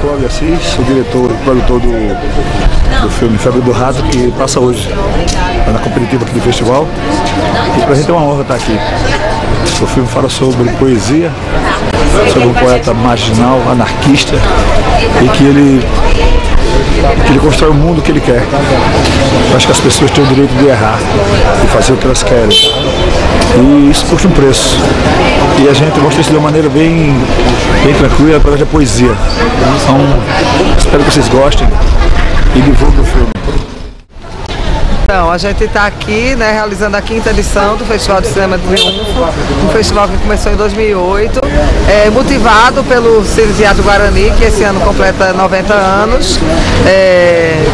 Cláudio Assis, o diretor e produtor do filme Febre do Rato, que passa hoje na competitiva aqui do festival. E pra gente é uma honra estar aqui. O filme fala sobre poesia, sobre um poeta marginal, anarquista, e que ele constrói o mundo que ele quer. Eu acho que as pessoas têm o direito de errar, de fazer o que elas querem. E isso custa um preço. E a gente mostra isso de uma maneira bem tranquila, através da poesia. Então, espero que vocês gostem e divulguem o filme. Então, a gente está aqui, né, realizando a 5ª edição do Festival de Cinema Triunfo, um festival que começou em 2008, motivado pelo Cine Teatro Guarani, que esse ano completa 90 anos,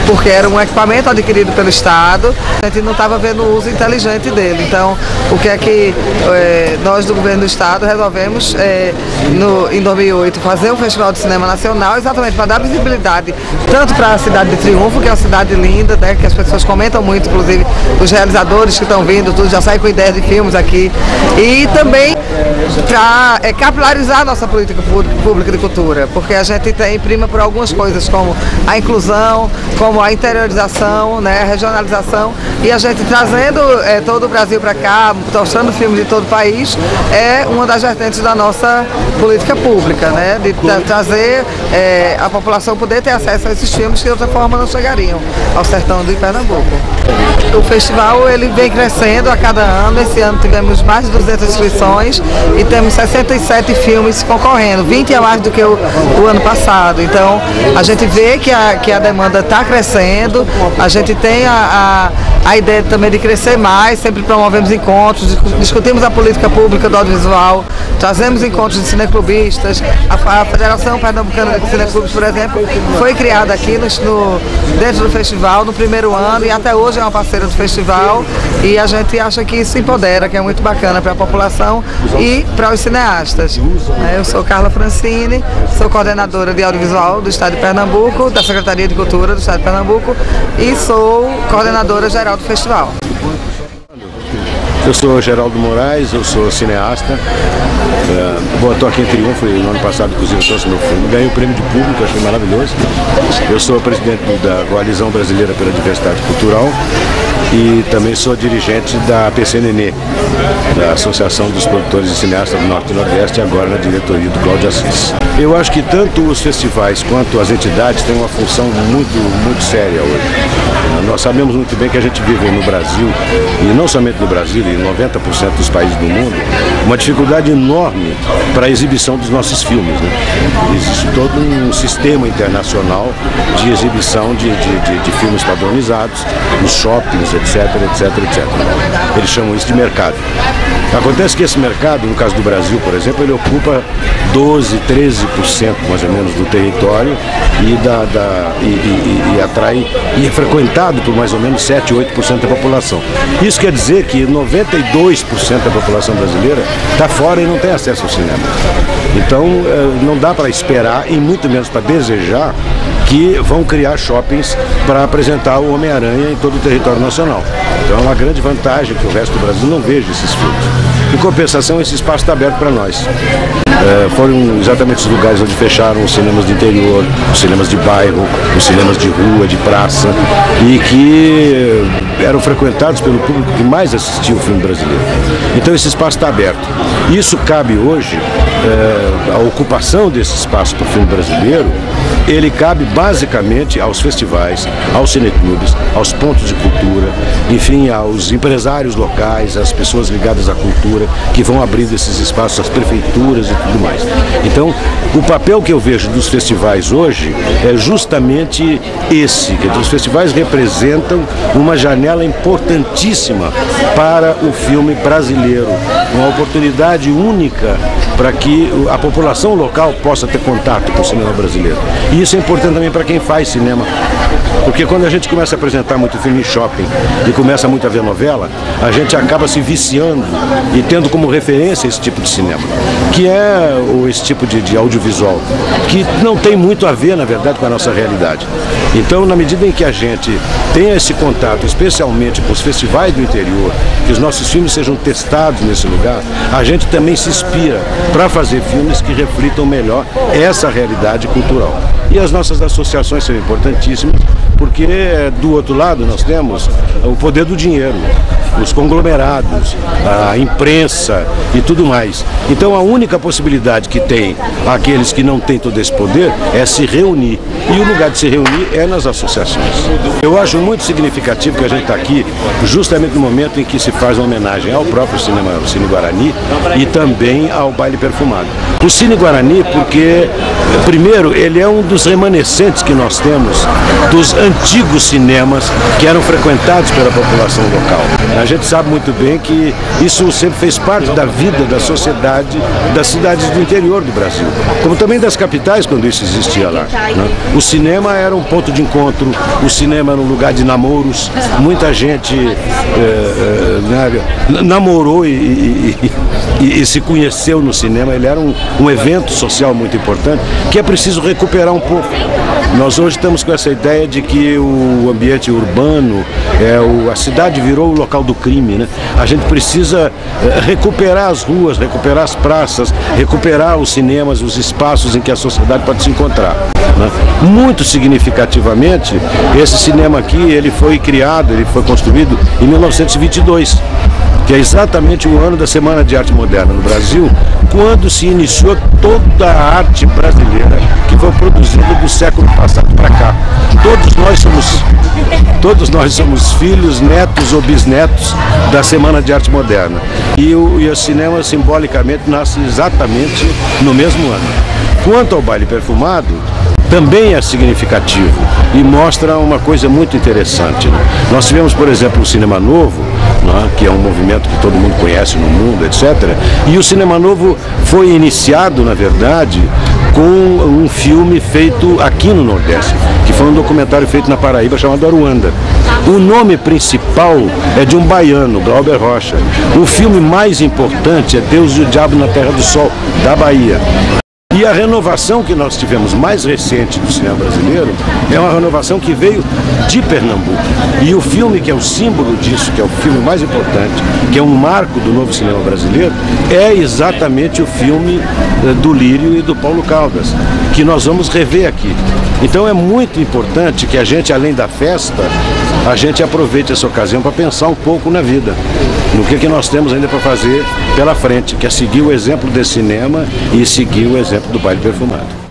porque era um equipamento adquirido pelo Estado, a gente não estava vendo o uso inteligente dele. Então, o que é que nós do Governo do Estado resolvemos, em 2008, fazer um Festival de Cinema Nacional, exatamente para dar visibilidade tanto para a cidade de Triunfo, que é uma cidade linda, né, que as pessoas comentam muito, inclusive os realizadores que estão vindo, tudo já saem com ideias de filmes aqui, e também para capilarizar a nossa política pública de cultura, porque a gente tem prima por algumas coisas, como a inclusão, como a interiorização, né, a regionalização, e a gente trazendo todo o Brasil para cá, mostrando filmes de todo o país, é uma das vertentes da nossa política pública, né, de trazer a população poder ter acesso a esses filmes que de outra forma não chegariam ao sertão de Pernambuco. O festival ele vem crescendo a cada ano. Esse ano tivemos mais de 200 inscrições e temos 67 filmes concorrendo, 20 a mais do que o ano passado. Então a gente vê que a demanda está crescendo, a gente tem a ideia também de crescer mais, sempre promovemos encontros, discutimos a política pública do audiovisual, trazemos encontros de cineclubistas. A Federação Pernambucana de Cineclubes, por exemplo, foi criada aqui dentro do festival no primeiro ano e até hoje é uma parceira do festival, e a gente acha que isso empodera, que é muito bacana para a população e para os cineastas. Eu sou Carla Francini, sou coordenadora de audiovisual do Estado de Pernambuco, da Secretaria de Cultura do Estado de Pernambuco, e sou coordenadora geral do festival. Eu sou Geraldo Moraes, eu sou cineasta. Estou aqui em Triunfo, no ano passado, inclusive, trouxe meu filme. Ganhei o prêmio de público, achei maravilhoso. Eu sou presidente da Coalizão Brasileira pela Diversidade Cultural e também sou dirigente da PCNN, da Associação dos Produtores e Cineastas do Norte e Nordeste, e agora na diretoria do Cláudio Assis. Eu acho que tanto os festivais quanto as entidades têm uma função muito séria hoje. Nós sabemos muito bem que a gente vive no Brasil, e não somente no Brasil, em 90% dos países do mundo, uma dificuldade enorme para a exibição dos nossos filmes, né? Existe todo um sistema internacional de exibição de filmes padronizados, nos shoppings, etc. Eles chamam isso de mercado. Acontece que esse mercado, no caso do Brasil, por exemplo, ele ocupa 12, 13% mais ou menos do território e atrai e é frequentado por mais ou menos 7, 8% da população. Isso quer dizer que 92% da população brasileira está fora e não tem acesso ao cinema. Então não dá para esperar e muito menos para desejar que vão criar shoppings para apresentar o Homem-Aranha em todo o território nacional. Então é uma grande vantagem que o resto do Brasil não veja esses filmes. Em compensação, esse espaço está aberto para nós. Foram exatamente os lugares onde fecharam os cinemas de interior, os cinemas de bairro, os cinemas de rua, de praça, e que eram frequentados pelo público que mais assistia o filme brasileiro. Então esse espaço está aberto. Isso cabe hoje, a ocupação desse espaço para o filme brasileiro, ele cabe basicamente aos festivais, aos cineclubes, aos pontos de cultura, enfim, aos empresários locais, às pessoas ligadas à cultura, que vão abrindo esses espaços, às prefeituras e tudo mais. Então, o papel que eu vejo dos festivais hoje é justamente esse, que os festivais representam uma janela importantíssima para o filme brasileiro, uma oportunidade única para que a população local possa ter contato com o cinema brasileiro. E isso é importante também para quem faz cinema. Porque quando a gente começa a apresentar muito filme em shopping e começa muito a ver novela, a gente acaba se viciando e tendo como referência esse tipo de cinema, que é esse tipo de audiovisual, que não tem muito a ver, na verdade, com a nossa realidade. Então, na medida em que a gente tenha esse contato, especialmente com os festivais do interior, que os nossos filmes sejam testados nesse lugar, a gente também se inspira para fazer filmes que reflitam melhor essa realidade cultural. E as nossas associações são importantíssimas, porque do outro lado nós temos o poder do dinheiro, os conglomerados, a imprensa e tudo mais. Então a única possibilidade que tem aqueles que não têm todo esse poder é se reunir. E o lugar de se reunir é nas associações. Eu acho muito significativo que a gente está aqui justamente no momento em que se faz uma homenagem ao próprio cinema, ao Cine Guarani, e também ao Baile Perfumado. O Cine Guarani porque, primeiro, ele é um dos remanescentes que nós temos dos antigos cinemas que eram frequentados pela população local. A gente sabe muito bem que isso sempre fez parte da vida, da sociedade, das cidades do interior do Brasil, como também das capitais quando isso existia lá, né? O cinema era um ponto de encontro, o cinema era um lugar de namoros, muita gente namorou e se conheceu no cinema. Ele era um evento social muito importante que é preciso recuperar um pouco. Nós hoje estamos com essa ideia de que o ambiente urbano, a cidade virou o local do crime, né? A gente precisa recuperar as ruas, recuperar as praças, recuperar os cinemas, os espaços em que a sociedade pode se encontrar, né? Muito significativamente, esse cinema aqui, ele foi criado, ele foi construído em 1922. Que é exatamente o ano da Semana de Arte Moderna no Brasil, quando se iniciou toda a arte brasileira que foi produzida do século passado para cá. Todos nós somos filhos, netos ou bisnetos da Semana de Arte Moderna. E o cinema simbolicamente nasce exatamente no mesmo ano. Quanto ao Baile Perfumado, também é significativo e mostra uma coisa muito interessante, né? Nós tivemos, por exemplo, o Cinema Novo, né, que é um movimento que todo mundo conhece no mundo, etc. E o Cinema Novo foi iniciado, na verdade, com um filme feito aqui no Nordeste, que foi um documentário feito na Paraíba chamado Aruanda. O nome principal é de um baiano, Glauber Rocha. O filme mais importante é Deus e o Diabo na Terra do Sol, da Bahia. E a renovação que nós tivemos mais recente do cinema brasileiro é uma renovação que veio de Pernambuco. E o filme que é o símbolo disso, que é o filme mais importante, que é um marco do novo cinema brasileiro, é exatamente o filme do Lírio e do Paulo Caldas, que nós vamos rever aqui. Então é muito importante que a gente, além da festa, a gente aproveite essa ocasião para pensar um pouco na vida, no que nós temos ainda para fazer pela frente, que é seguir o exemplo desse cinema e seguir o exemplo do Baile Perfumado.